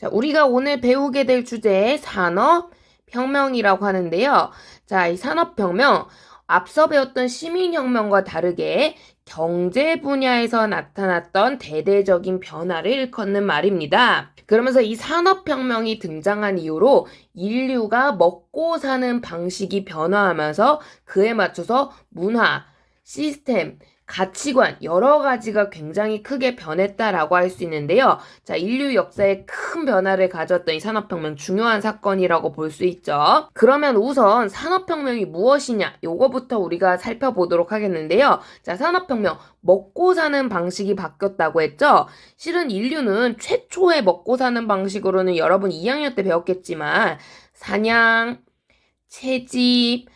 자, 우리가 오늘 배우게 될 주제 산업혁명이라고 하는데요. 자, 이 산업혁명, 앞서 배웠던 시민혁명과 다르게 경제 분야에서 나타났던 대대적인 변화를 일컫는 말입니다. 그러면서 이 산업혁명이 등장한 이후로 인류가 먹고 사는 방식이 변화하면서 그에 맞춰서 문화, 시스템, 가치관 여러 가지가 굉장히 크게 변했다라고 할 수 있는데요. 자, 인류 역사에 큰 변화를 가졌던 이 산업혁명 중요한 사건이라고 볼 수 있죠. 그러면 우선 산업혁명이 무엇이냐? 요거부터 우리가 살펴보도록 하겠는데요. 자, 산업혁명 먹고 사는 방식이 바뀌었다고 했죠. 실은 인류는 최초의 먹고 사는 방식으로는 여러분 2학년 때 배웠겠지만 사냥, 채집,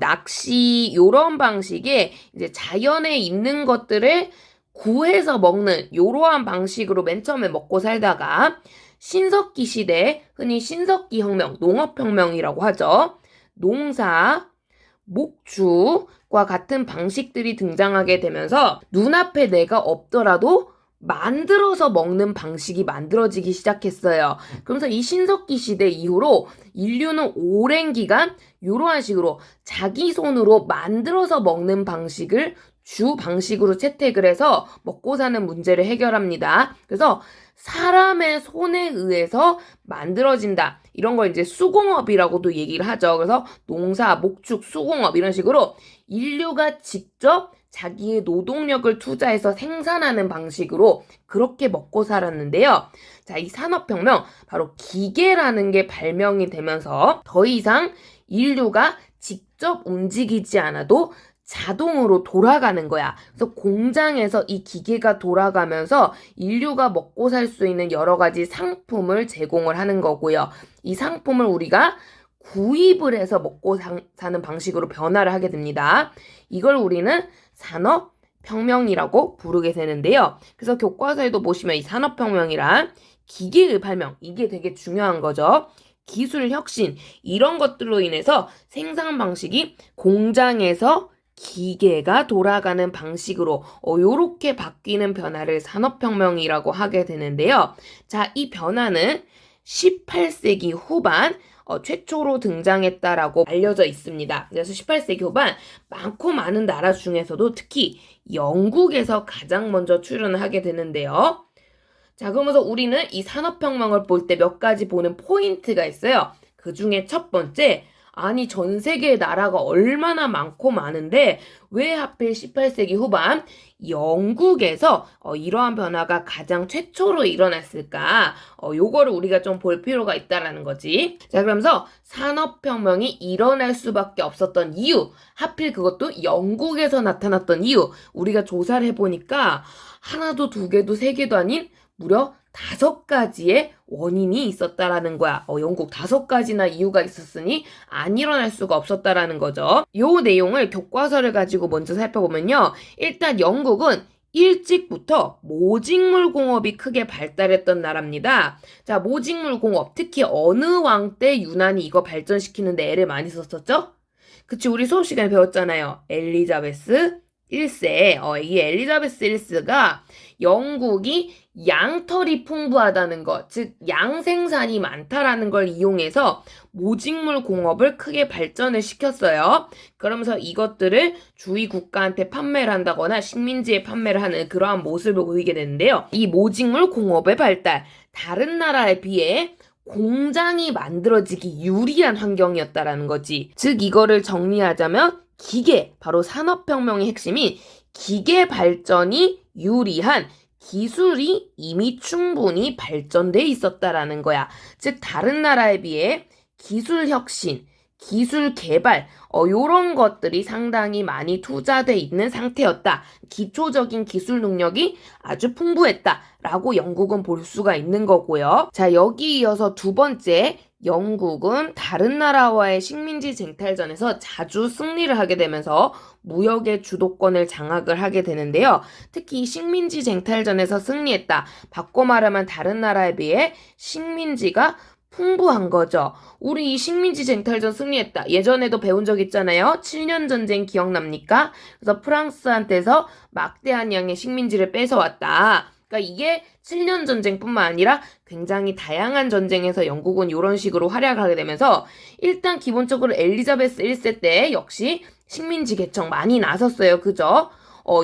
낚시 요런 방식의 이제 자연에 있는 것들을 구해서 먹는 요러한 방식으로 맨 처음에 먹고 살다가 신석기 시대, 흔히 신석기 혁명, 농업혁명이라고 하죠. 농사, 목축과 같은 방식들이 등장하게 되면서 눈앞에 내가 없더라도 만들어서 먹는 방식이 만들어지기 시작했어요. 그러면서 이 신석기 시대 이후로 인류는 오랜 기간 이러한 식으로 자기 손으로 만들어서 먹는 방식을 주 방식으로 채택을 해서 먹고 사는 문제를 해결합니다. 그래서 사람의 손에 의해서 만들어진다. 이런 걸 이제 수공업이라고도 얘기를 하죠. 그래서 농사, 목축, 수공업 이런 식으로 인류가 직접 자기의 노동력을 투자해서 생산하는 방식으로 그렇게 먹고 살았는데요. 자, 이 산업혁명, 바로 기계라는 게 발명이 되면서 더 이상 인류가 직접 움직이지 않아도 자동으로 돌아가는 거야. 그래서 공장에서 이 기계가 돌아가면서 인류가 먹고 살 수 있는 여러 가지 상품을 제공을 하는 거고요. 이 상품을 우리가 구입을 해서 먹고 사는 방식으로 변화를 하게 됩니다. 이걸 우리는 산업혁명이라고 부르게 되는데요. 그래서 교과서에도 보시면 이 산업혁명이란 기계의 발명, 이게 되게 중요한 거죠. 기술 혁신, 이런 것들로 인해서 생산 방식이 공장에서 기계가 돌아가는 방식으로 요렇게 바뀌는 변화를 산업혁명이라고 하게 되는데요. 자, 이 변화는 18세기 후반 최초로 등장했다라고 알려져 있습니다. 그래서 18세기 후반 많고 많은 나라 중에서도 특히 영국에서 가장 먼저 출현을 하게 되는데요. 자, 그러면서 우리는 이 산업혁명을 볼 때 몇 가지 보는 포인트가 있어요. 그 중에 첫 번째, 아니 전 세계의 나라가 얼마나 많고 많은데 왜 하필 18세기 후반 영국에서 이러한 변화가 가장 최초로 일어났을까? 요거를 우리가 좀 볼 필요가 있다라는 거지. 자, 그러면서 산업혁명이 일어날 수밖에 없었던 이유, 하필 그것도 영국에서 나타났던 이유, 우리가 조사를 해보니까 하나도 두 개도 세 개도 아닌 무려 5가지의 원인이 있었다라는 거야. 영국 5가지나 이유가 있었으니 안 일어날 수가 없었다라는 거죠. 요 내용을 교과서를 가지고 먼저 살펴보면요. 일단 영국은 일찍부터 모직물 공업이 크게 발달했던 나라입니다. 자, 모직물 공업, 특히 어느 왕 때 유난히 이거 발전시키는데 애를 많이 썼었죠? 그치, 우리 수업 시간에 배웠잖아요. 엘리자베스 1세. 이 엘리자베스 1세가 영국이 양털이 풍부하다는 것, 즉 양생산이 많다라는 걸 이용해서 모직물 공업을 크게 발전을 시켰어요. 그러면서 이것들을 주위 국가한테 판매를 한다거나 식민지에 판매를 하는 그러한 모습을 보이게 되는데요. 이 모직물 공업의 발달, 다른 나라에 비해 공장이 만들어지기 유리한 환경이었다라는 거지. 즉 이거를 정리하자면 기계, 바로 산업혁명의 핵심인 기계 발전이 유리한 기술이 이미 충분히 발전돼 있었다라는 거야. 즉 다른 나라에 비해 기술 혁신, 기술 개발, 요런 것들이 상당히 많이 투자돼 있는 상태였다. 기초적인 기술 능력이 아주 풍부했다라고 영국은 볼 수가 있는 거고요. 자, 여기 이어서 두 번째, 영국은 다른 나라와의 식민지 쟁탈전에서 자주 승리를 하게 되면서 무역의 주도권을 장악을 하게 되는데요. 특히 식민지 쟁탈전에서 승리했다. 바꿔 말하면 다른 나라에 비해 식민지가 풍부한 거죠. 우리 이 식민지 쟁탈전 승리했다. 예전에도 배운 적 있잖아요. 7년 전쟁 기억납니까? 그래서 프랑스한테서 막대한 양의 식민지를 뺏어왔다. 그러니까 이게 7년 전쟁뿐만 아니라 굉장히 다양한 전쟁에서 영국은 이런 식으로 활약하게 되면서 일단 기본적으로 엘리자베스 1세 때 역시 식민지 개척 많이 나섰어요. 그죠?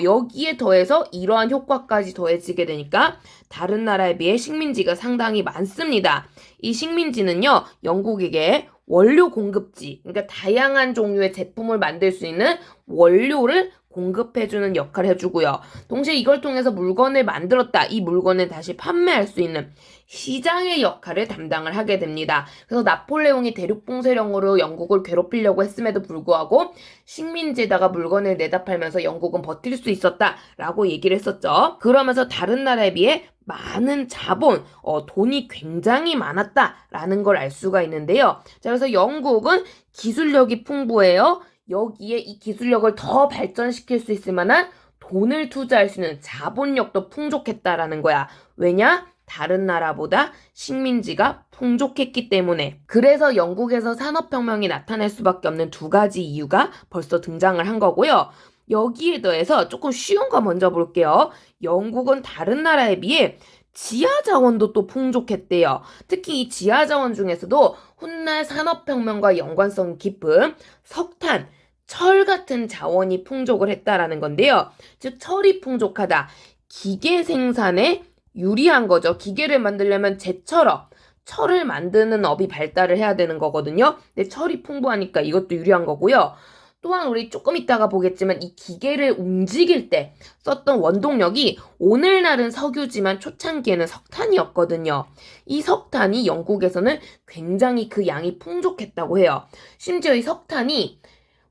여기에 더해서 이러한 효과까지 더해지게 되니까 다른 나라에 비해 식민지가 상당히 많습니다. 이 식민지는요, 영국에게 원료 공급지, 그러니까 다양한 종류의 제품을 만들 수 있는 원료를 공급해주는 역할을 해주고요. 동시에 이걸 통해서 물건을 만들었다. 이 물건을 다시 판매할 수 있는 시장의 역할을 담당을 하게 됩니다. 그래서 나폴레옹이 대륙봉쇄령으로 영국을 괴롭히려고 했음에도 불구하고 식민지에다가 물건을 내다 팔면서 영국은 버틸 수 있었다라고 얘기를 했었죠. 그러면서 다른 나라에 비해 많은 자본, 돈이 굉장히 많았다라는 걸 알 수가 있는데요. 자, 그래서 영국은 기술력이 풍부해요. 여기에 이 기술력을 더 발전시킬 수 있을 만한 돈을 투자할 수 있는 자본력도 풍족했다라는 거야. 왜냐? 다른 나라보다 식민지가 풍족했기 때문에. 그래서 영국에서 산업혁명이 나타날 수밖에 없는 두 가지 이유가 벌써 등장을 한 거고요. 여기에 더해서 조금 쉬운 거 먼저 볼게요. 영국은 다른 나라에 비해 지하 자원도 또 풍족했대요. 특히 이 지하 자원 중에서도 훗날 산업혁명과 연관성 깊은 석탄, 철 같은 자원이 풍족을 했다라는 건데요. 즉 철이 풍족하다. 기계 생산에 유리한 거죠. 기계를 만들려면 제철업, 철을 만드는 업이 발달을 해야 되는 거거든요. 근데 철이 풍부하니까 이것도 유리한 거고요. 또한 우리 조금 이따가 보겠지만 이 기계를 움직일 때 썼던 원동력이 오늘날은 석유지만 초창기에는 석탄이었거든요. 이 석탄이 영국에서는 굉장히 그 양이 풍족했다고 해요. 심지어 이 석탄이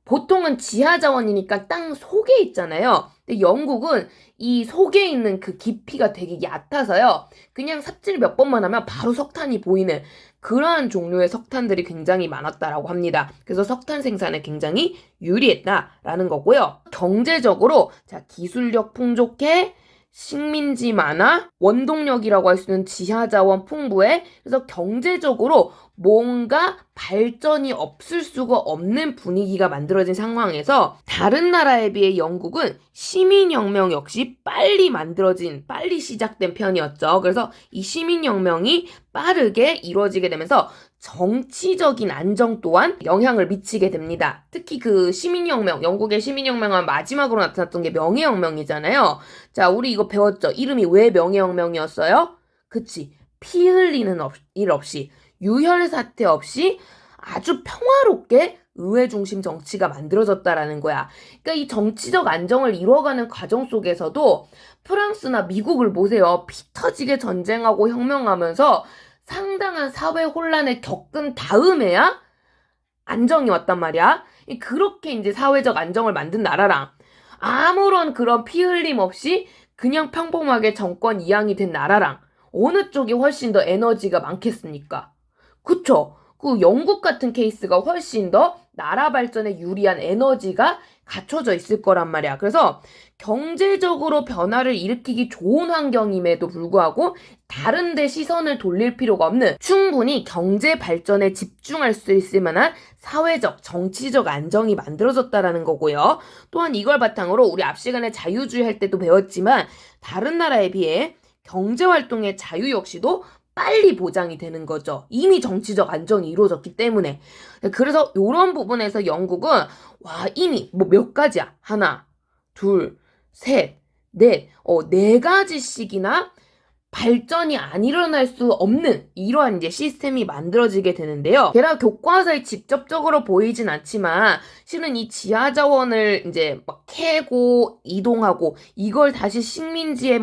보통은 지하 자원이니까 땅 속에 있잖아요. 근데 영국은 이 속에 있는 그 깊이가 되게 얕아서요. 그냥 삽질 몇 번만 하면 바로 석탄이 보이는 그러한 종류의 석탄들이 굉장히 많았다라고 합니다. 그래서 석탄 생산에 굉장히 유리했다라는 거고요. 경제적으로 자, 기술력 풍족해, 식민지 많아, 원동력이라고 할 수 있는 지하자원 풍부해. 그래서 경제적으로 뭔가 발전이 없을 수가 없는 분위기가 만들어진 상황에서 다른 나라에 비해 영국은 시민혁명 역시 빨리 시작된 편이었죠. 그래서 이 시민혁명이 빠르게 이루어지게 되면서 정치적인 안정 또한 영향을 미치게 됩니다. 특히 그 시민혁명, 영국의 시민혁명은 마지막으로 나타났던 게 명예혁명이잖아요. 자, 우리 이거 배웠죠? 이름이 왜 명예혁명이었어요? 그치. 피 흘리는 일 없이, 유혈 사태 없이 아주 평화롭게 의회 중심 정치가 만들어졌다라는 거야. 그러니까 이 정치적 안정을 이루어가는 과정 속에서도 프랑스나 미국을 보세요. 피 터지게 전쟁하고 혁명하면서 상당한 사회 혼란을 겪은 다음에야 안정이 왔단 말이야. 그렇게 이제 사회적 안정을 만든 나라랑 아무런 그런 피 흘림 없이 그냥 평범하게 정권 이양이 된 나라랑 어느 쪽이 훨씬 더 에너지가 많겠습니까? 그쵸? 그 영국 같은 케이스가 훨씬 더 나라 발전에 유리한 에너지가 갖춰져 있을 거란 말이야. 그래서 경제적으로 변화를 일으키기 좋은 환경임에도 불구하고 다른 데 시선을 돌릴 필요가 없는 충분히 경제 발전에 집중할 수 있을 만한 사회적, 정치적 안정이 만들어졌다라는 거고요. 또한 이걸 바탕으로 우리 앞 시간에 자유주의 할 때도 배웠지만 다른 나라에 비해 경제활동의 자유 역시도 빨리 보장이 되는 거죠. 이미 정치적 안정이 이루어졌기 때문에. 그래서 이런 부분에서 영국은 이미 몇 가지야. 하나, 둘, 셋, 넷, 네 가지씩이나 발전이 안 일어날 수 없는 이러한 이제 시스템이 만들어지게 되는데요. 게다가 교과서에 직접적으로 보이진 않지만 실은 이 지하 자원을 이제 막 캐고 이동하고 이걸 다시 식민지에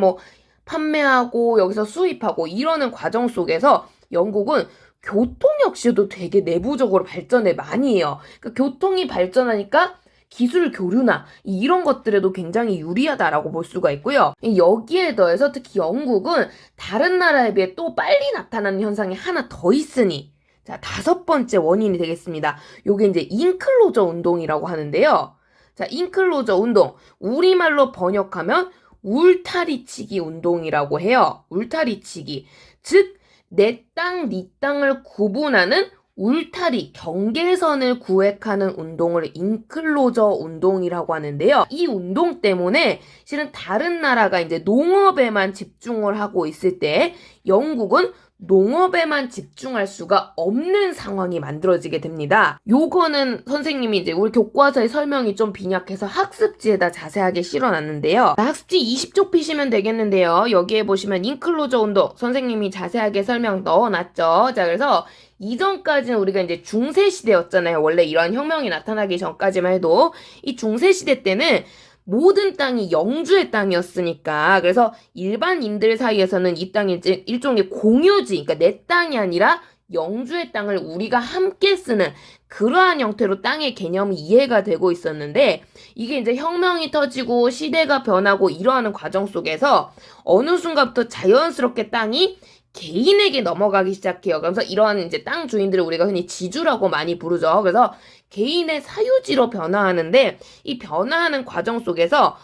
판매하고 여기서 수입하고 이러는 과정 속에서 영국은 교통 역시도 되게 내부적으로 발전을 많이 해요. 그러니까 교통이 발전하니까 기술 교류나 이런 것들에도 굉장히 유리하다라고 볼 수가 있고요. 여기에 더해서 특히 영국은 다른 나라에 비해 또 빨리 나타나는 현상이 하나 더 있으니 자, 5번째 원인이 되겠습니다. 요게 이제 인클로저 운동이라고 하는데요. 자, 인클로저 운동. 우리말로 번역하면 울타리치기 운동이라고 해요. 울타리치기. 즉, 내 땅, 네 땅을 구분하는 울타리, 경계선을 구획하는 운동을 인클로저 운동이라고 하는데요. 이 운동 때문에 실은 다른 나라가 이제 농업에만 집중을 하고 있을 때 영국은 농업에만 집중할 수가 없는 상황이 만들어지게 됩니다. 요거는 선생님이 이제 우리 교과서의 설명이 좀 빈약해서 학습지에다 자세하게 실어놨는데요. 학습지 20쪽 피시면 되겠는데요. 여기에 보시면 인클로저 운동 선생님이 자세하게 설명 넣어놨죠. 자, 그래서 이전까지는 우리가 이제 중세시대였잖아요. 원래 이런 혁명이 나타나기 전까지만 해도 이 중세시대 때는 모든 땅이 영주의 땅이었으니까 그래서 일반인들 사이에서는 이 땅이 일종의 공유지, 그러니까 내 땅이 아니라 영주의 땅을 우리가 함께 쓰는 그러한 형태로 땅의 개념이 이해가 되고 있었는데 이게 이제 혁명이 터지고 시대가 변하고 이러하는 과정 속에서 어느 순간부터 자연스럽게 땅이 개인에게 넘어가기 시작해요. 그래서 이런 이제 땅 주인들을 우리가 흔히 지주라고 많이 부르죠. 그래서 개인의 사유지로 변화하는데 이 변화하는 과정 속에서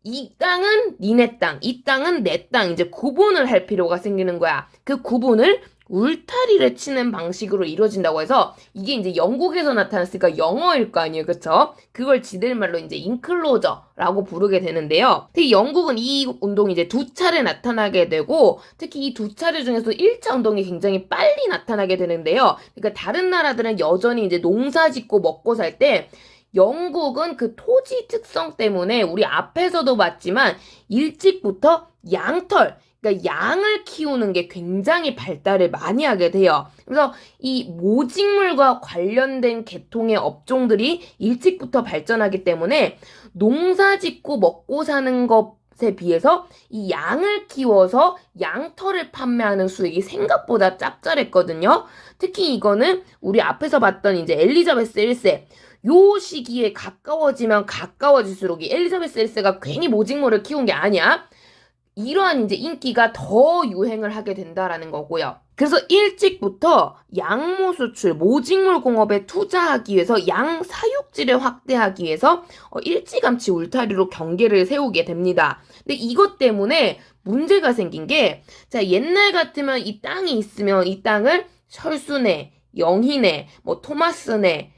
이 땅은 니네 땅, 이 땅은 내 땅 이제 구분을 할 필요가 생기는 거야. 그 구분을 울타리를 치는 방식으로 이루어진다고 해서 이게 이제 영국에서 나타났으니까 영어일 거 아니에요. 그쵸? 그걸 지들 말로 이제 인클로저라고 부르게 되는데요. 특히 영국은 이 운동이 이제 두 차례 나타나게 되고 특히 이 두 차례 중에서 1차 운동이 굉장히 빨리 나타나게 되는데요. 그러니까 다른 나라들은 여전히 이제 농사 짓고 먹고 살 때 영국은 그 토지 특성 때문에 우리 앞에서도 봤지만 일찍부터 양털, 그러니까 양을 키우는 게 굉장히 발달을 많이 하게 돼요. 그래서 이 모직물과 관련된 계통의 업종들이 일찍부터 발전하기 때문에 농사 짓고 먹고 사는 것에 비해서 이 양을 키워서 양털을 판매하는 수익이 생각보다 짭짤했거든요. 특히 이거는 우리 앞에서 봤던 이제 엘리자베스 1세 요 시기에 가까워지면 가까워질수록 이 엘리자베스 1세가 괜히 모직물을 키운 게 아니야. 이러한 이제 인기가 더 유행을 하게 된다라는 거고요. 그래서 일찍부터 양모 수출, 모직물 공업에 투자하기 위해서 양 사육지를 확대하기 위해서 일찌감치 울타리로 경계를 세우게 됩니다. 근데 이것 때문에 문제가 생긴 게, 자, 옛날 같으면 이 땅이 있으면 이 땅을 철수네, 영희네, 뭐 토마스네,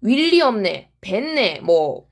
윌리엄네, 벤네,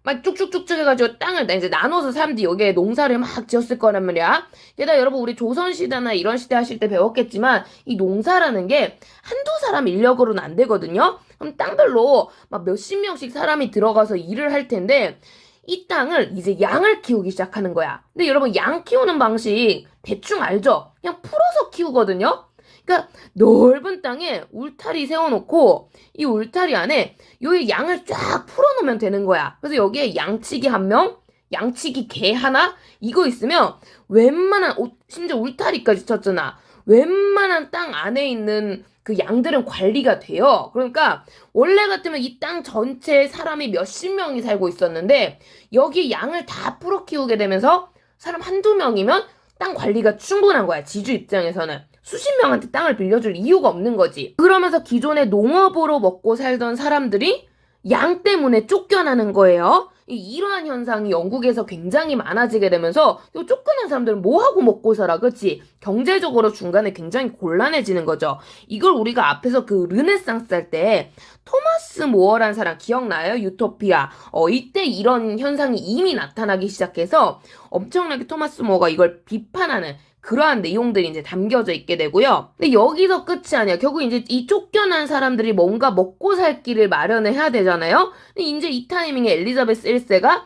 막 쭉쭉쭉쭉 해가지고 땅을 이제 나눠서 사람들이 여기에 농사를 막 지었을 거란 말이야. 게다가 여러분 우리 조선시대나 이런 시대 하실 때 배웠겠지만 이 농사라는 게 한두 사람 인력으로는 안 되거든요. 그럼 땅별로 막 몇십 명씩 사람이 들어가서 일을 할 텐데 이 땅을 이제 양을 키우기 시작하는 거야. 근데 여러분 양 키우는 방식 대충 알죠? 그냥 풀어서 키우거든요. 그러니까 넓은 땅에 울타리 세워놓고 이 울타리 안에 여기 양을 쫙 풀어놓으면 되는 거야. 그래서 여기에 양치기 1명, 양치기 개 하나 이거 있으면 웬만한 심지어 울타리까지 쳤잖아. 웬만한 땅 안에 있는 그 양들은 관리가 돼요. 그러니까 원래 같으면 이 땅 전체에 사람이 몇십 명이 살고 있었는데 여기 양을 다 풀어 키우게 되면서 사람 한두 명이면 땅 관리가 충분한 거야. 지주 입장에서는. 수십 명한테 땅을 빌려줄 이유가 없는 거지. 그러면서 기존에 농업으로 먹고 살던 사람들이 양 때문에 쫓겨나는 거예요. 이러한 현상이 영국에서 굉장히 많아지게 되면서 쫓겨난 사람들은 뭐하고 먹고 살아, 그치? 경제적으로 중간에 굉장히 곤란해지는 거죠. 이걸 우리가 앞에서 그 르네상스 할 때 토마스 모어라는 사람 기억나요? 유토피아. 이때 이런 현상이 이미 나타나기 시작해서 엄청나게 토마스 모어가 이걸 비판하는 그러한 내용들이 이제 담겨져 있게 되고요. 근데 여기서 끝이 아니야. 결국 이제 이 쫓겨난 사람들이 뭔가 먹고 살 길을 마련을 해야 되잖아요. 근데 이제 이 타이밍에 엘리자베스 1세가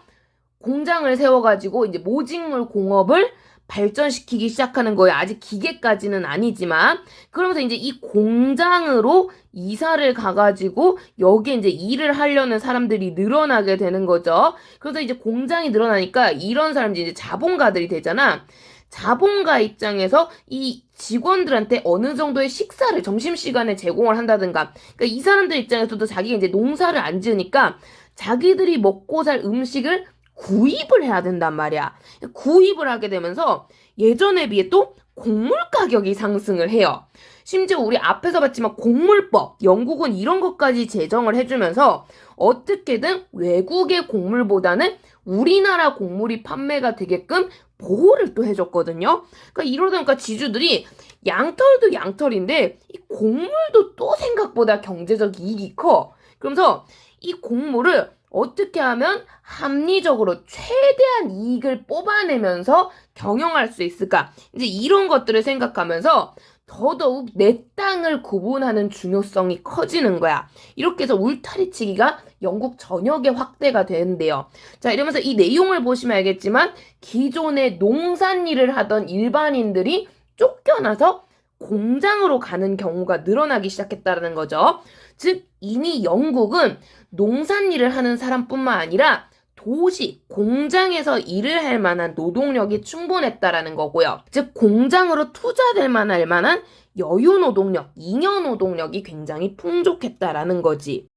공장을 세워가지고 이제 모직물 공업을 발전시키기 시작하는 거예요. 아직 기계까지는 아니지만. 그러면서 이제 이 공장으로 이사를 가가지고 여기에 이제 일을 하려는 사람들이 늘어나게 되는 거죠. 그래서 이제 공장이 늘어나니까 이런 사람들이 이제 자본가들이 되잖아. 자본가 입장에서 이 직원들한테 어느 정도의 식사를 점심시간에 제공을 한다든가, 그러니까 이 사람들 입장에서도 자기가 이제 농사를 안 지으니까 자기들이 먹고 살 음식을 구입을 해야 된단 말이야. 구입을 하게 되면서 예전에 비해 또 곡물 가격이 상승을 해요. 심지어 우리 앞에서 봤지만 곡물법, 영국은 이런 것까지 제정을 해주면서 어떻게든 외국의 곡물보다는 우리나라 곡물이 판매가 되게끔 보호를 또 해줬거든요. 그러니까 이러다 보니까 지주들이 양털도 양털인데 이 곡물도 또 생각보다 경제적 이익이 커. 그러면서 이 곡물을 어떻게 하면 합리적으로 최대한 이익을 뽑아내면서 경영할 수 있을까? 이제 이런 것들을 생각하면서 더더욱 내 땅을 구분하는 중요성이 커지는 거야. 이렇게 해서 울타리치기가 영국 전역에 확대가 되는데요. 자, 이러면서 이 내용을 보시면 알겠지만 기존에 농산 일을 하던 일반인들이 쫓겨나서 공장으로 가는 경우가 늘어나기 시작했다는 거죠. 즉, 이미 영국은 농산 일을 하는 사람뿐만 아니라 도시, 공장에서 일을 할 만한 노동력이 충분했다라는 거고요. 즉, 공장으로 투자될 만한 여유 노동력, 잉여 노동력이 굉장히 풍족했다라는 거지.